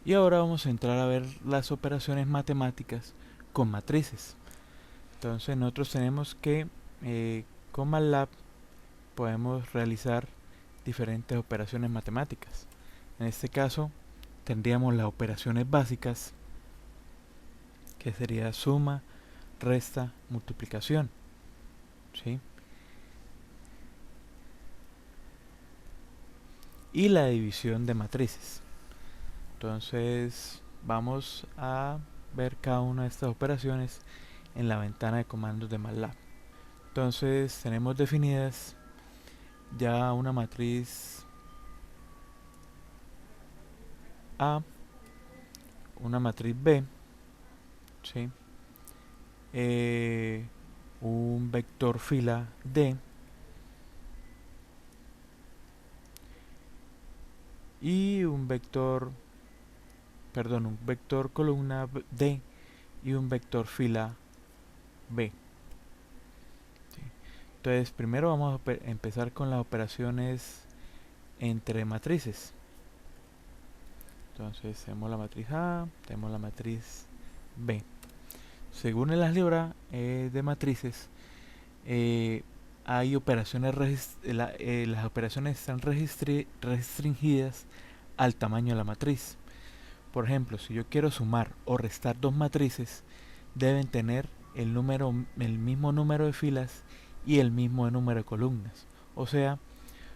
Y ahora vamos a entrar a ver las operaciones matemáticas con matrices. Entonces nosotros tenemos que con MATLAB podemos realizar diferentes operaciones matemáticas. En este caso tendríamos las operaciones básicas, que sería suma, resta, multiplicación, ¿sí? Y la división de matrices. Entonces vamos a ver cada una de estas operaciones en la ventana de comandos de MATLAB. Entonces tenemos definidas ya una matriz A, una matriz B, ¿sí? Un vector fila D y un vector columna D y un vector fila B, ¿sí? Entonces primero vamos a empezar con las operaciones entre matrices. Entonces tenemos la matriz A, tenemos la matriz B. Según el álgebra de matrices, hay operaciones las operaciones están restringidas al tamaño de la matriz. Por ejemplo, si yo quiero sumar o restar dos matrices, deben tener el mismo número de filas y el mismo número de columnas. O sea,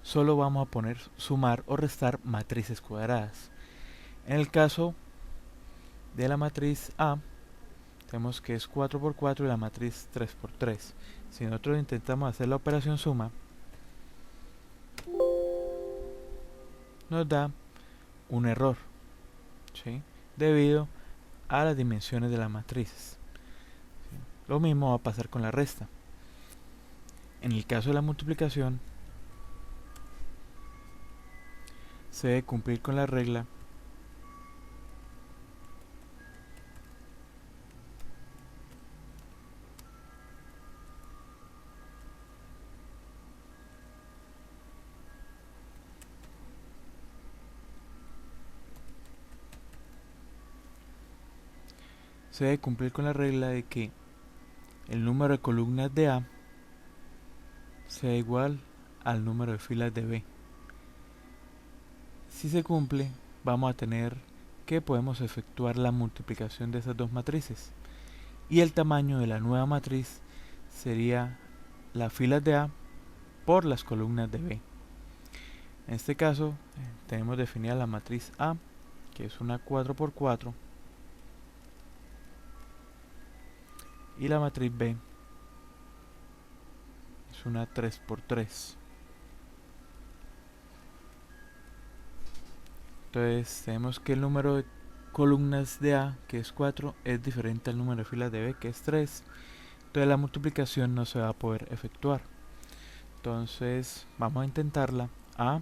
solo vamos a poner sumar o restar matrices cuadradas. En el caso de la matriz A, tenemos que es 4 por 4 y la matriz 3 por 3. Si nosotros intentamos hacer la operación suma, nos da un error, ¿sí? Debido a las dimensiones de las matrices, ¿sí? Lo mismo va a pasar con la resta. En el caso de la multiplicación, se debe cumplir con la regla de que el número de columnas de A sea igual al número de filas de B. Si se cumple, vamos a tener que podemos efectuar la multiplicación de esas dos matrices. Y el tamaño de la nueva matriz sería las filas de A por las columnas de B. En este caso, tenemos definida la matriz A, que es una 4 por 4, y la matriz B es una 3 por 3. Entonces tenemos que el número de columnas de A, que es 4, es diferente al número de filas de B, que es 3. Entonces la multiplicación no se va a poder efectuar. Entonces vamos a intentarla. A,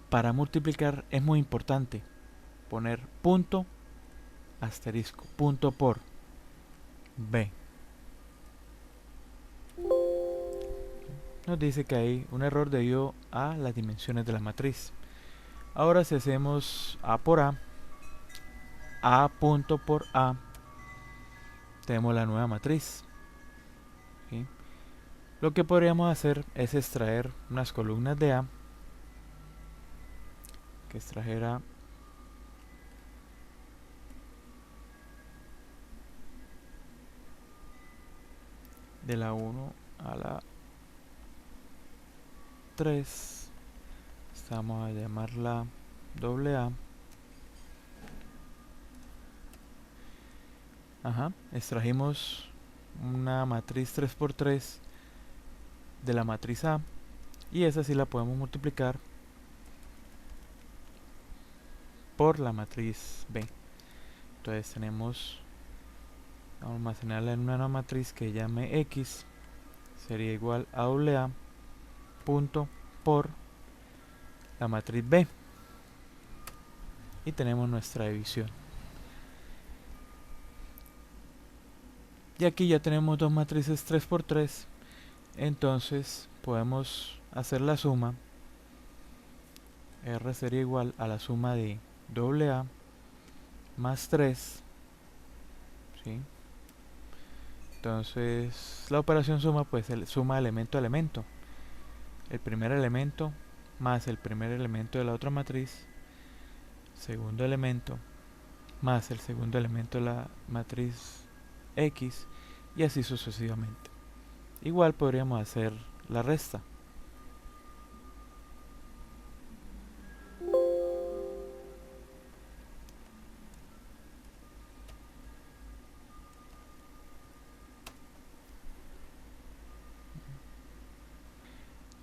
para multiplicar es muy importante poner punto, asterisco, punto por B. Nos dice que hay un error debido a las dimensiones de la matriz. Ahora si hacemos A por A punto por A, tenemos la nueva matriz, ¿sí? Lo que podríamos hacer es extraer unas columnas de A, que extrajera de la 1 a la 3. Vamos a llamarla doble A. Extrajimos una matriz 3 por 3 de la matriz A, y esa sí la podemos multiplicar por la matriz B. Entonces tenemos, vamos a almacenarla en una nueva matriz que llame X, sería igual a doble A punto por la matriz B, y tenemos nuestra división. Y aquí ya tenemos dos matrices 3 por 3, entonces podemos hacer la suma. R sería igual a la suma de doble A más 3, ¿sí? Entonces la operación suma pues suma elemento a elemento, el primer elemento más el primer elemento de la otra matriz, segundo elemento más el segundo elemento de la matriz X, y así sucesivamente. Igual podríamos hacer la resta.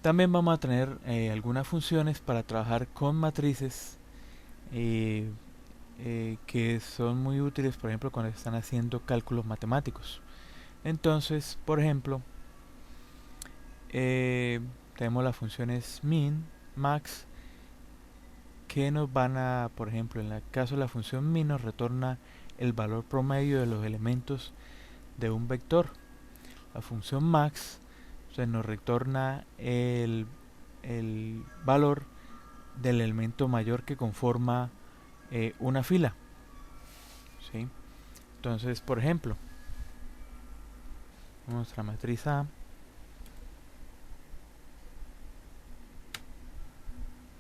También vamos a tener algunas funciones para trabajar con matrices eh, que son muy útiles, por ejemplo, cuando están haciendo cálculos matemáticos. Entonces, por ejemplo, tenemos las funciones min, max, que nos van a, por ejemplo, en el caso de la función min, nos retorna el valor promedio de los elementos de un vector. La función max nos retorna el valor del elemento mayor que conforma una fila, ¿sí? Entonces, por ejemplo, nuestra matriz A,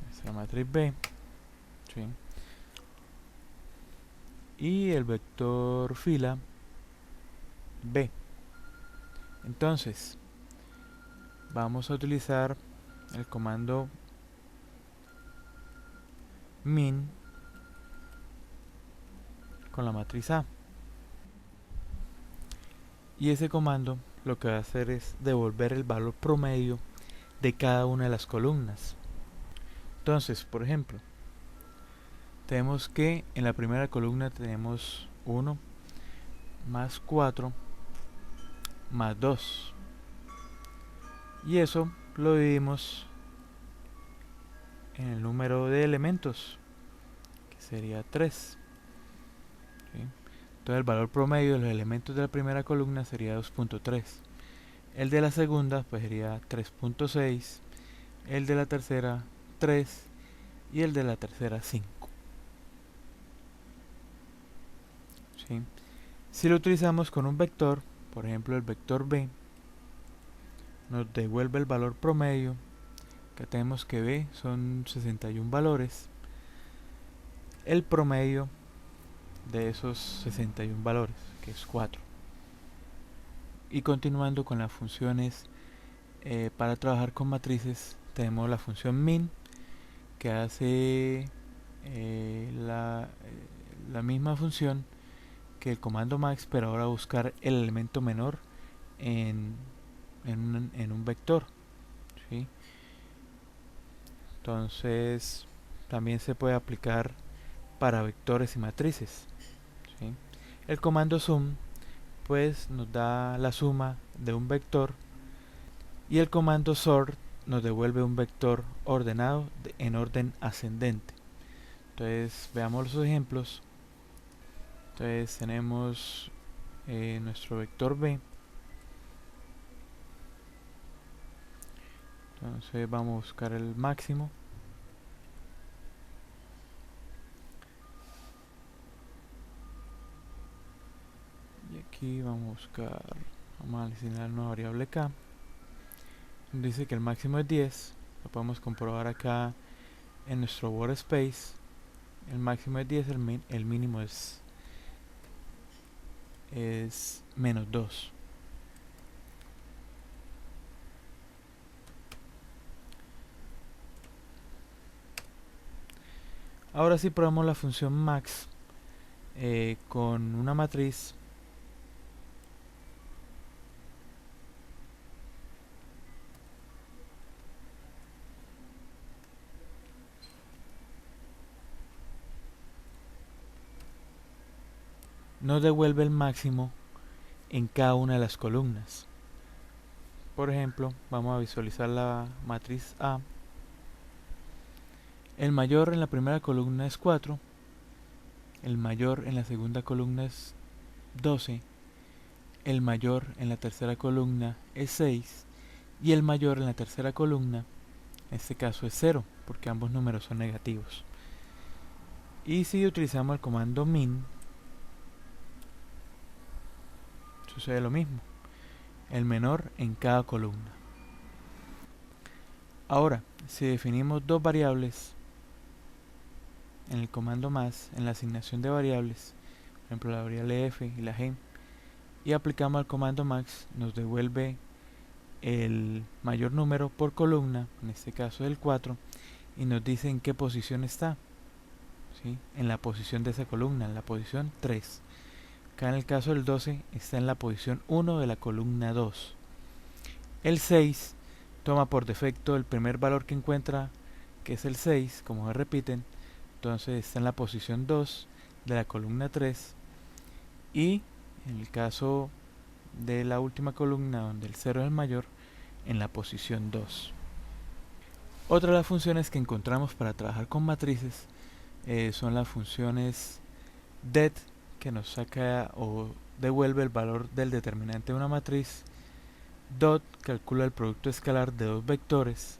nuestra matriz B, ¿sí? Y el vector fila B. Entonces, vamos a utilizar el comando min con la matriz A. Y ese comando lo que va a hacer es devolver el valor promedio de cada una de las columnas. Entonces, por ejemplo, tenemos que en la primera columna tenemos 1 más 4 más 2. Y eso lo dividimos en el número de elementos, que sería 3. ¿Sí? Entonces el valor promedio de los elementos de la primera columna sería 2.3. El de la segunda pues sería 3.6. El de la tercera 3. Y el de la tercera 5. ¿Sí? Si lo utilizamos con un vector, por ejemplo el vector B, nos devuelve el valor promedio, que tenemos que B son 61 valores, el promedio de esos 61 valores, que es 4. Y continuando con las funciones para trabajar con matrices, tenemos la función min, que hace la misma función que el comando max, pero ahora buscar el elemento menor en un vector, ¿sí? Entonces también se puede aplicar para vectores y matrices, ¿sí? El comando sum pues nos da la suma de un vector, y el comando sort nos devuelve un vector ordenado en orden ascendente. Entonces veamos los ejemplos. Entonces tenemos nuestro vector B. Entonces vamos a buscar el máximo. Y aquí vamos a buscar, vamos a asignar una variable k. Dice que el máximo es 10. Lo podemos comprobar acá en nuestro workspace. El máximo es 10, el mínimo es menos 2. Ahora sí probamos la función max con una matriz. Nos devuelve el máximo en cada una de las columnas. Por ejemplo, vamos a visualizar la matriz A. El mayor en la primera columna es 4. El mayor en la segunda columna es 12. El mayor en la tercera columna es 6. Y el mayor en la tercera columna, en este caso, es 0, porque ambos números son negativos. Y si utilizamos el comando min, sucede lo mismo, el menor en cada columna. Ahora, si definimos dos variables en el comando más, en la asignación de variables, por ejemplo la variable f y la g, y aplicamos al comando max, nos devuelve el mayor número por columna, en este caso el 4, y nos dice en qué posición está, ¿sí? En la posición de esa columna, en la posición 3. Acá en el caso del 12 está en la posición 1 de la columna 2. El 6 toma por defecto el primer valor que encuentra, que es el 6, como se repiten, entonces está en la posición 2 de la columna 3, y en el caso de la última columna donde el 0 es el mayor, en la posición 2. Otra de las funciones que encontramos para trabajar con matrices son las funciones det, que nos saca o devuelve el valor del determinante de una matriz, dot calcula el producto escalar de dos vectores,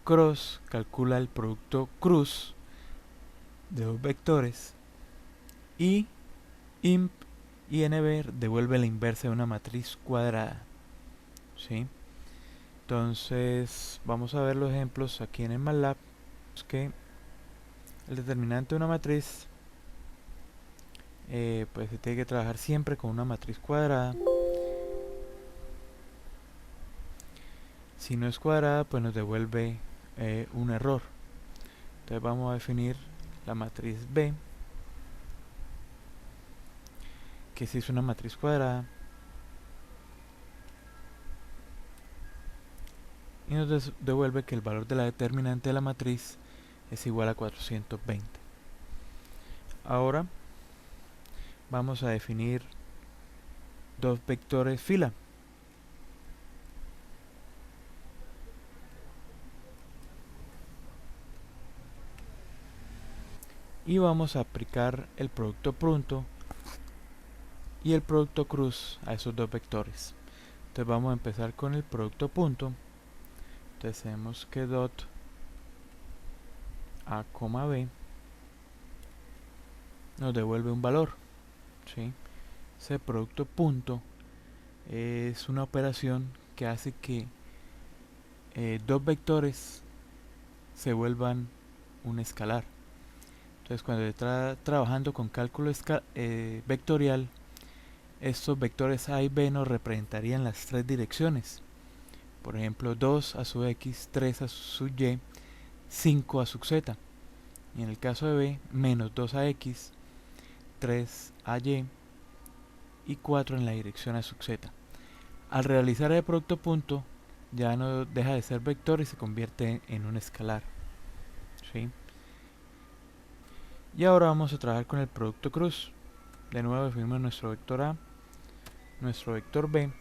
cross calcula el producto cruz de dos vectores, y imp inv devuelve la inversa de una matriz cuadrada, ¿sí? Entonces vamos a ver los ejemplos aquí en el MATLAB. Que el determinante de una matriz pues se tiene que trabajar siempre con una matriz cuadrada. Si no es cuadrada, pues nos devuelve un error. Entonces vamos a definir la matriz B, que si es una matriz cuadrada, y nos devuelve que el valor de la determinante de la matriz es igual a 420. Ahora vamos a definir dos vectores fila. Y vamos a aplicar el producto punto y el producto cruz a esos dos vectores. Entonces vamos a empezar con el producto punto. Entonces tenemos que dot a, b nos devuelve un valor, ¿sí? Ese producto punto es una operación que hace que dos vectores se vuelvan un escalar. Entonces cuando está trabajando con cálculo vectorial, estos vectores a y b nos representarían las tres direcciones. Por ejemplo, 2 a su x, 3 a su y, 5 a su z. Y en el caso de b, menos 2 a x, 3 a y y 4 en la dirección a su z. Al realizar el producto punto, ya no deja de ser vector y se convierte en un escalar, ¿sí? Y ahora vamos a trabajar con el producto cruz. De nuevo definimos nuestro vector a, nuestro vector b,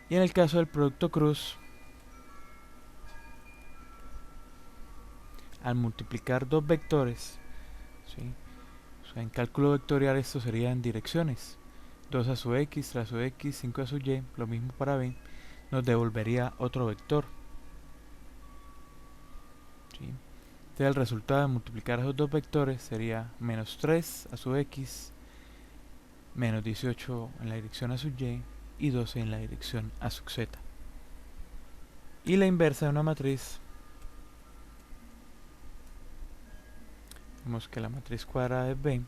y en el caso del producto cruz, al multiplicar dos vectores, ¿sí? O sea, en cálculo vectorial esto serían direcciones. 2 a su x, 3 a su x, 5 a su y, lo mismo para b, nos devolvería otro vector, ¿sí? Entonces el resultado de multiplicar esos dos vectores sería menos 3 a su x, menos 18 en la dirección a su y 12 en la dirección a su z. Y la inversa de una matriz, vemos que la matriz cuadrada es B,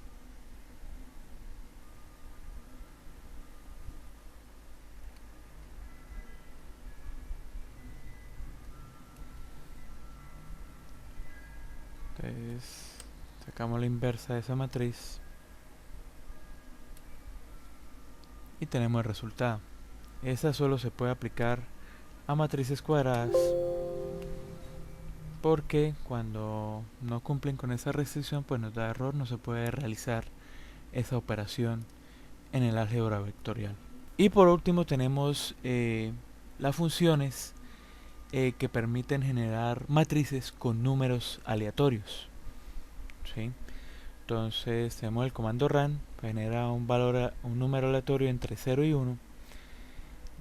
entonces sacamos la inversa de esa matriz y tenemos el resultado. Esta solo se puede aplicar a matrices cuadradas, porque cuando no cumplen con esa restricción pues nos da error, no se puede realizar esa operación en el álgebra vectorial. Y por último tenemos las funciones que permiten generar matrices con números aleatorios, ¿sí? Entonces tenemos el comando ran, que genera un número aleatorio entre 0 y 1.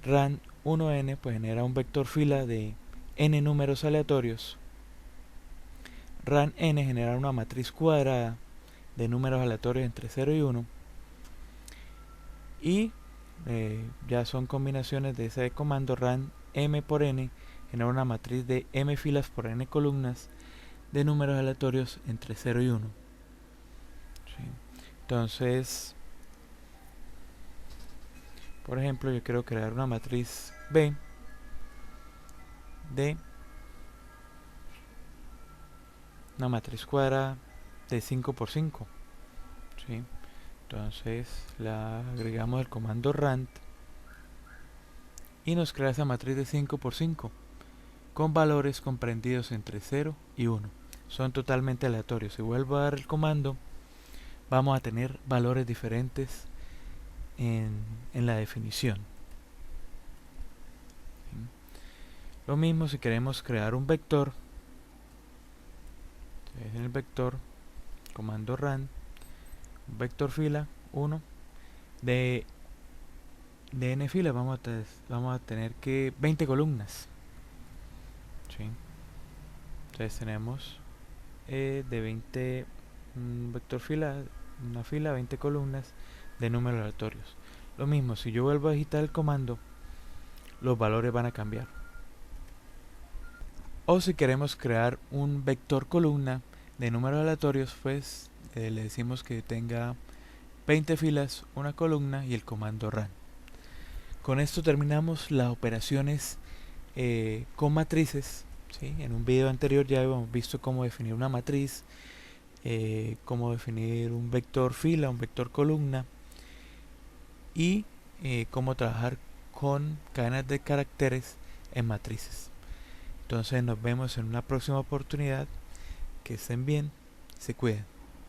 Ran 1n pues genera un vector fila de n números aleatorios. Ran n genera una matriz cuadrada de números aleatorios entre 0 y 1, y ya son combinaciones de ese comando ran m por n, genera una matriz de m filas por n columnas de números aleatorios entre 0 y 1. ¿Sí? Entonces, por ejemplo, yo quiero crear una matriz B de una matriz cuadrada de 5 por 5. ¿Sí? Entonces la agregamos el comando rand y nos crea esa matriz de 5 por 5 con valores comprendidos entre 0 y 1. Son totalmente aleatorios. Si vuelvo a dar el comando, vamos a tener valores diferentes en la definición. ¿Sí? Lo mismo si queremos crear un vector. Entonces, en el vector, comando rand, vector fila 1 de n filas, vamos a tener que 20 columnas. ¿Sí? Entonces tenemos de 20 vector fila, una fila, 20 columnas de números aleatorios. Lo mismo, si yo vuelvo a digitar el comando, los valores van a cambiar. O si queremos crear un vector columna de números aleatorios, pues le decimos que tenga 20 filas, una columna y el comando ran. Con esto terminamos las operaciones con matrices. ¿Sí? En un video anterior ya habíamos visto cómo definir una matriz, cómo definir un vector fila, un vector columna y cómo trabajar con cadenas de caracteres en matrices. Entonces nos vemos en una próxima oportunidad. Que estén bien, se cuiden.